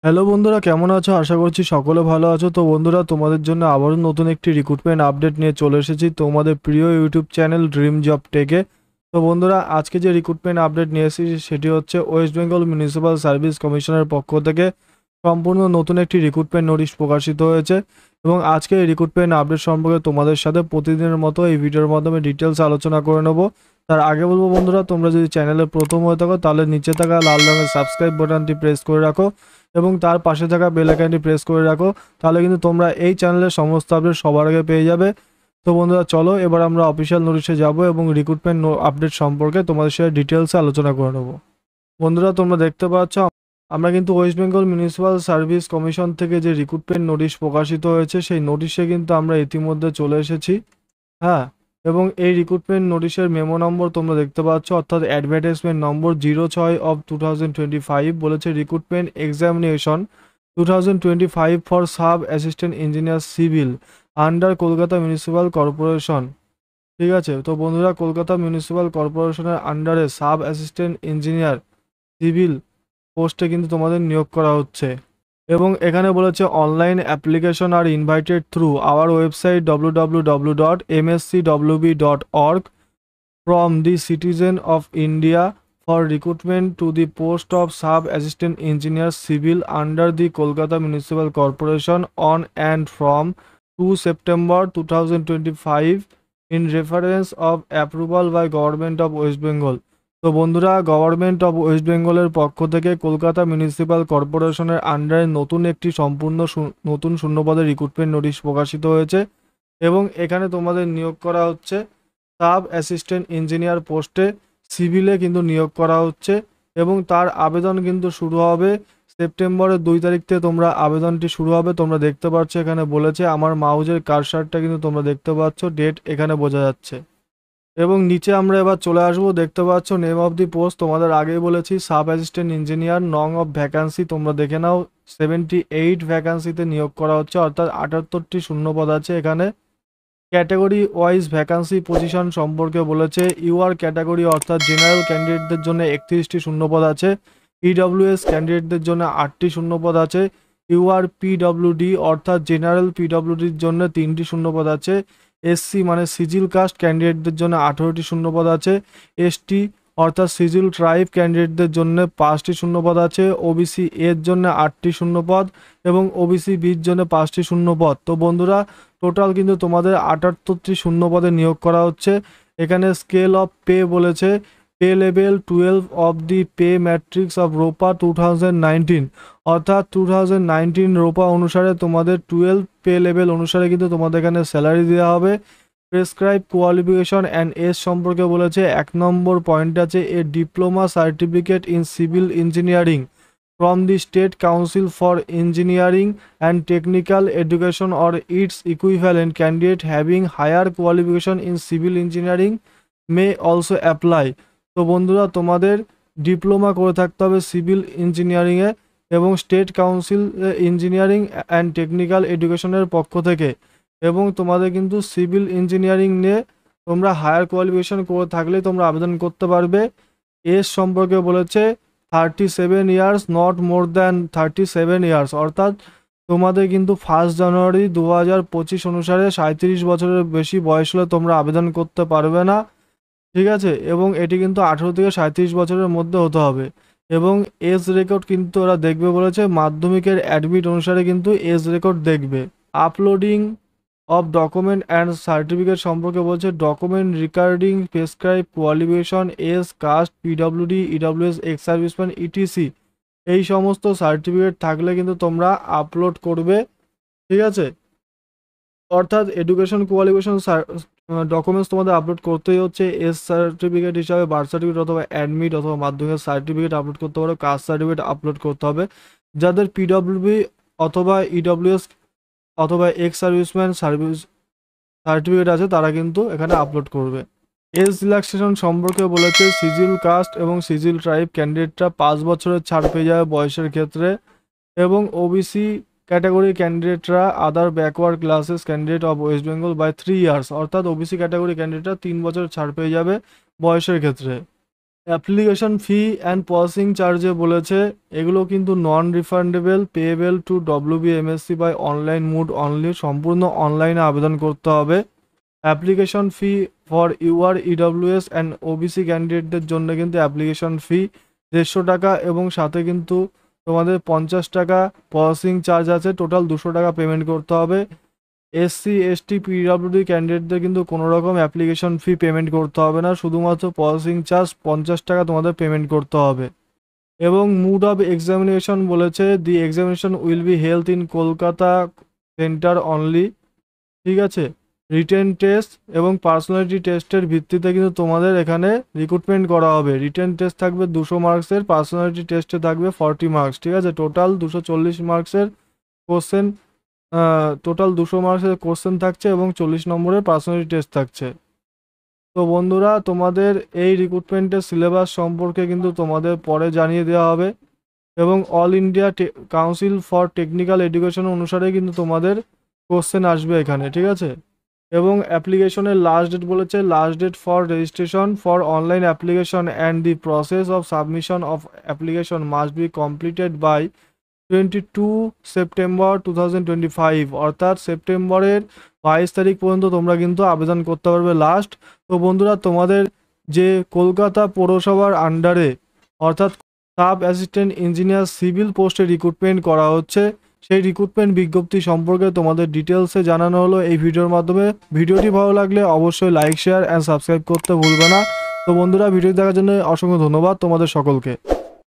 Hello বন্ধুরা, কেমন আছো? আশা করছি সকলে ভালো আছো। তো বন্ধুরা, তোমাদের জন্য আবারও নতুন একটি রিক্রুটমেন্ট আপডেট নিয়ে চলে এসেছি তোমাদের প্রিয় ইউটিউব চ্যানেল ড্রিম জব টেকে। তো বন্ধুরা, আজকে যে রিক্রুটমেন্ট আপডেট নিয়ে এসেছি সেটি হচ্ছে ওয়েস্ট বেঙ্গল মিউনিসিপ্যাল সার্ভিস কমিশনের পক্ষ থেকে সম্পূর্ণ নতুন একটি রিক্রুটমেন্ট নোটিশ প্রকাশিত হয়েছে। এবং আজকে এই রিক্রুটমেন্ট আপডেট সম্পর্কে তোমাদের সাথে প্রতিদিনের মতো এই ভিডিওর মাধ্যমে ডিটেলস আলোচনা করে নেব। তার আগে বলবো বন্ধুরা, তোমরা যদি চ্যানেলে প্রথম হয়ে থাকো তাহলে নিচে থাকা লাল রঙের সাবস্ক্রাইব বাটনটি প্রেস করে রাখো এবং তার পাশে থাকা বেল আইকনটি প্রেস করে রাখো। তাহলে কিন্তু তোমরা এই চ্যানেলের সমস্ত আপডেট সবার আগে পেয়ে যাবে। তো বন্ধুরা, চলো এবার আমরা অফিসিয়াল নোটিশে যাব এবং রিক্রুটমেন্ট আপডেট সম্পর্কে তোমাদের সাথে ডিটেলসে আলোচনা করে নেব। বন্ধুরা, তোমরা দেখতে পাচ্ছ আমরা কিন্তু West Bengal municipal service commission থেকে যে রিক্রুটমেন্ট নোটিশ প্রকাশিত হয়েছে সেই নোটিশে কিন্তু আমরা ইতিমধ্যে চলে এসেছি। হ্যাঁ, এবং এই রিক্রুটমেন্ট নোটিশের মেমো নম্বর তোমরা দেখতে পাচ্ছ, অর্থাৎ অ্যাডভার্টাইজমেন্ট নম্বর 06/2025 বলেছে recruitment examination 2025 for sub assistant engineer civil under Kolkata municipal corporation. ঠিক আছে, তো বন্ধুরা, কলকাতা মিউনিসিপ্যাল কর্পোরেশনের আন্ডারে সাব অ্যাসিস্ট্যান্ট ইঞ্জিনিয়ার সিভিল পোস্টে কিন্তু তোমাদের নিয়োগ করা হচ্ছে। এবং এখানে বলেছে online application are invited through our website www.mscwb.org from the citizen of India for recruitment to the post of sub assistant engineer civil under the Kolkata municipal corporation on and from 2 September 2025 in reference of approval by government of West Bengal. তো বন্ধুরা, government of West বেঙ্গলের পক্ষ থেকে Kolkata municipal কর্পোরেশনের আন্ডারে নতুন একটি সম্পূর্ণ নতুন শূন্যপদের রিক্রুটমেন্ট নোটিশ প্রকাশিত হয়েছে এবং এখানে তোমাদের নিয়োগ করা হচ্ছে সাব অ্যাসিস্ট্যান্ট ইঞ্জিনিয়ার পোস্টে সিভিলে কিন্তু নিয়োগ করা হচ্ছে। এবং তার আবেদন কিন্তু শুরু হবে সেপ্টেম্বরের 2 তারিখ থেকে তোমরা আবেদনটি শুরু হবে। তোমরা দেখতে পাচ্ছ এখানে বলেছে, আমার মাউজের কারসারটা কিন্তু তোমরা দেখতে পাচ্ছ, ডেট এখানে বোঝা যাচ্ছে। এবং নিচে আমরা এবার চলে আসবো, দেখতে পাচ্ছ নেম অফ দি পোস্ট তোমাদের আগেই বলেছি সাব অ্যাসিস্ট্যান্ট ইঞ্জিনিয়ার। নং অফ ভ্যাকান্সি তোমরা দেখে নাও, 78 ভ্যাকান্সিতে নিয়োগ করা হচ্ছে, অর্থাৎ 78টি শূন্যপদ আছে এখানে। ক্যাটাগরি ওয়াইজ ভ্যাকান্সি পজিশন সম্পর্কে বলেছে ইউআর ক্যাটাগরি অর্থাৎ জেনারেল ক্যান্ডিডেটদের জন্য 31টি শূন্যপদ আছে, ইডব্লিউএস ক্যান্ডিডেটদের জন্য 8টি শূন্যপদ আছে, ইউআর পিডব্লিউডি অর্থাৎ জেনারেল পিডব্লিউডির জন্য 3টি শূন্যপদ আছে, এসসি মানে সিজিল কাস্ট ক্যান্ডিডেটদের জন্য 18টি শূন্যপদ আছে, এসটি অর্থাৎ সিজিল ট্রাইব ক্যান্ডিডেটদের জন্য 5টি শূন্যপদ আছে, ওবিসি এর জন্য 8টি শূন্যপদ এবং ওবিসি বির জন্য 5টি শূন্যপদ। তো বন্ধুরা, টোটাল কিন্তু তোমাদের 78টি শূন্যপদে নিয়োগ করা হচ্ছে। এখানে স্কেল অফ পে বলেছে pay level 12 of the pay matrix of রোপা 2019, অর্থাৎ 2019 রোপা অনুসারে তোমাদের 12 পে লেভেল অনুসারে কিন্তু তোমাদের এখানে স্যালারি দেওয়া হবে। প্রেসক্রাইব কোয়ালিফিকেশন অ্যান্ড এজ সম্পর্কে বলেছে 1 নম্বর পয়েন্ট আছে a diploma certificate in civil engineering from the State Council for Engineering and Technical Education or its equivalent candidate having higher qualification in civil engineering may also apply। তো বন্ধুরা, তোমাদের diploma করে থাকতে হবে সিভিল ইঞ্জিনিয়ারিংয়ে এবং state council engineering and technical এডুকেশনের পক্ষ থেকে, এবং তোমাদের কিন্তু সিভিল ইঞ্জিনিয়ারিং নিয়ে তোমরা হায়ার কোয়ালিফিকেশন করে থাকলে তোমরা আবেদন করতে পারবে। এজ সম্পর্কে বলেছে 37 years, not more than 37 years, অর্থাৎ তোমাদের কিন্তু 1 জানুয়ারি 2025 অনুসারে 37 বছরের বেশি বয়স হলে তোমরা আবেদন করতে পারবে না। ঠিক আছে, এবং এটি কিন্তু 18 থেকে 37 বছরের মধ্যে হতে হবে। এবং এজ রেকর্ড কিন্তু ওরা দেখবে বলেছে, মাধ্যমিকের অ্যাডমিট অনুসারে কিন্তু এজ রেকর্ড দেখবে। Uploading of document and certificate সম্পর্কে বলছে document regarding prescribe qualification as caste PWD EWS ex serviceman ETC এই সমস্ত সার্টিফিকেট থাকলে কিন্তু তোমরা আপলোড করবে। ঠিক আছে, অর্থাৎ এডুকেশন কোয়ালিফিকেশন ডকুমেন্টস তোমাদের আপলোড করতেই হচ্ছে। এস সার্টিফিকেট হিসাবে বার্থ সার্টিফিকেট অথবা অ্যাডমিট অথবা মাধ্যমিক সার্টিফিকেট আপলোড করতে পারো, কাস্ট সার্টিফিকেট আপলোড করতে হবে। যাদের পিডব্লিউবি অথবা ইডব্লিউএস অথবা এক্স সার্ভিসম্যান সার্টিফিকেট আছে তারা কিন্তু এখানে আপলোড করবে। এজ রিল্যাক্সেশন সম্পর্কে বলেছে সিজিল কাস্ট এবং সিজিল ট্রাইব ক্যান্ডিডেটরা 5 বছরের ছাড় পেয়ে যাবে বয়সের ক্ষেত্রে, এবং ওবিসি ক্যাটাগরি ক্যান্ডিডেটরা other backward classes candidate of West Bengal by 3 years, অর্থাৎ ওবিসি ক্যাটাগরি ক্যান্ডিডেটরা 3 বছর ছাড় পেয়ে যাবে বয়সের ক্ষেত্রে। অ্যাপ্লিকেশন ফি অ্যান্ড প্রসেসিং চার্জে বলেছে এগুলো কিন্তু non refundable, payable to WBMSC by online mode only, সম্পূর্ণ অনলাইনে আবেদন করতে হবে। Application fee for UR EWS and OBC ক্যান্ডিডেটদের জন্য কিন্তু অ্যাপ্লিকেশন ফি 150 টাকা এবং সাথে কিন্তু তোমাদের 50 টাকা প্রসেসিং চার্জ আছে, টোটাল 200 টাকা পেমেন্ট করতে হবে। SC ST PWD ক্যান্ডিডেটদের কিন্তু কোনো রকম অ্যাপ্লিকেশন ফি পেমেন্ট করতে হবে না, শুধুমাত্র প্রসেসিং চার্জ 50 টাকা তোমাদের পেমেন্ট করতে হবে। এবং মুড অফ এক্সামিনেশন বলেছে দি examination will be held in Kolkata centre only, ঠিক আছে। রিটেন টেস্ট এবং পার্সোনালিটি টেস্টের ভিত্তিতে কিন্তু তোমাদের এখানে রিক্রুটমেন্ট করা হবে। রিটেন টেস্ট থাকবে 200 মার্কসের, পার্সোনালিটি টেস্টে থাকবে 40 মার্কস, ঠিক আছে। টোটাল 240 মার্কসের কোশ্চেন, টোটাল 200 মার্কসের কোশ্চেন থাকছে এবং 40 নম্বরের পার্সোনালিটি টেস্ট থাকছে। তো বন্ধুরা, তোমাদের এই রিক্রুটমেন্টের সিলেবাস সম্পর্কে কিন্তু তোমাদের পরে জানিয়ে দেওয়া হবে এবং all India council for technical education অনুসারে কিন্তু তোমাদের কোশ্চেন আসবে এখানে, ঠিক আছে। এবং অ্যাপ্লিকেশনের লাস্ট ডেট বলেছে last date for registration for online application and the process of submission of application must be completed by 22 September 2025, অর্থাৎ সেপ্টেম্বরের 22 তারিখ পর্যন্ত তোমরা কিন্তু আবেদন করতে পারবে লাস্ট। তো বন্ধুরা, তোমাদের যে কলকাতা পৌরসভার আন্ডারে অর্থাৎ সাব অ্যাসিস্ট্যান্ট ইঞ্জিনিয়ার সিভিল পোস্টে রিক্রুটমেন্ট করা হচ্ছে, সেই রিক্রুটমেন্ট বিজ্ঞপ্তি সম্পর্কে তোমাদের ডিটেলসে জানানো হলো এই ভিডিওর মাধ্যমে। ভিডিওটি ভালো লাগলে অবশ্যই লাইক, শেয়ার অ্যান্ড সাবস্ক্রাইব করতে ভুলবে না। তো বন্ধুরা, ভিডিও দেখার জন্য অসংখ্য ধন্যবাদ তোমাদের সকলকে।